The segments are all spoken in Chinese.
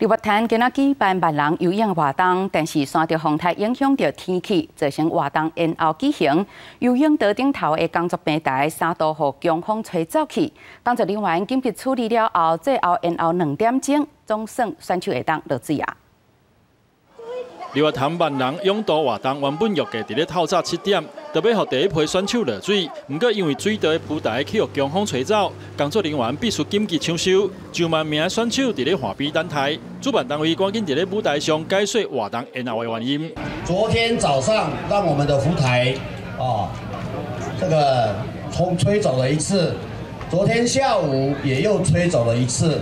立月潭今仔举办万人游泳活动，但是受到风台影响到天气，造成活动延后举行。游泳道顶头的工作平台3度被强风吹走去，工作人员紧急处理了后，最后延后2点钟，总算选手会当落水啊。 立月潭万人泳道活动原本预计伫咧透早7点，就要让第一批选手落水，不过因为水道的浮台去予强风吹走，工作人员必须紧急抢修。上万名选手伫咧岸边等待，主办单位赶紧伫咧舞台上解说活动延后的原因。昨天早上让我们的浮台这个风吹走了一次，昨天下午也又吹走了一次，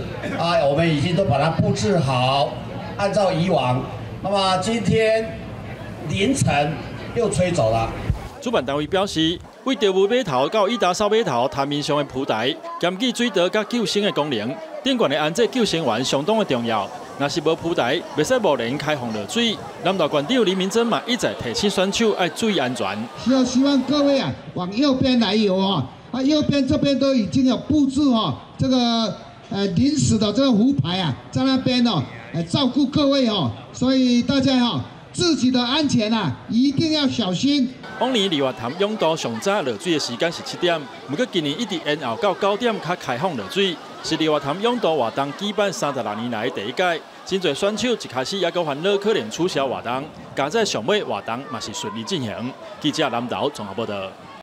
我们已经都把它布置好，按照以往。 那么今天凌晨又吹走了。主办单位表示，为钓鱼码头到伊达扫码头潭面上的浮台，兼具水道甲救生的功能，顶悬的安置救生员相当的重要。若是无浮台，袂使无人开放落水。南投县长林明珍嘛一再提醒选手要注意安全。希望各位往右边来游右边这边都已经有布置这个临时的这个浮台在那边照顾各位所以大家自己的安全一定要小心。往年立月潭泳道上早落水的时间是7点，不过今年一直延后到9点才开放落水，是立月潭泳道活动举办36年来第一届。真侪选手一开始也够烦恼可能取消活动，加在上尾活动嘛是顺利进行。记者南投综合报道。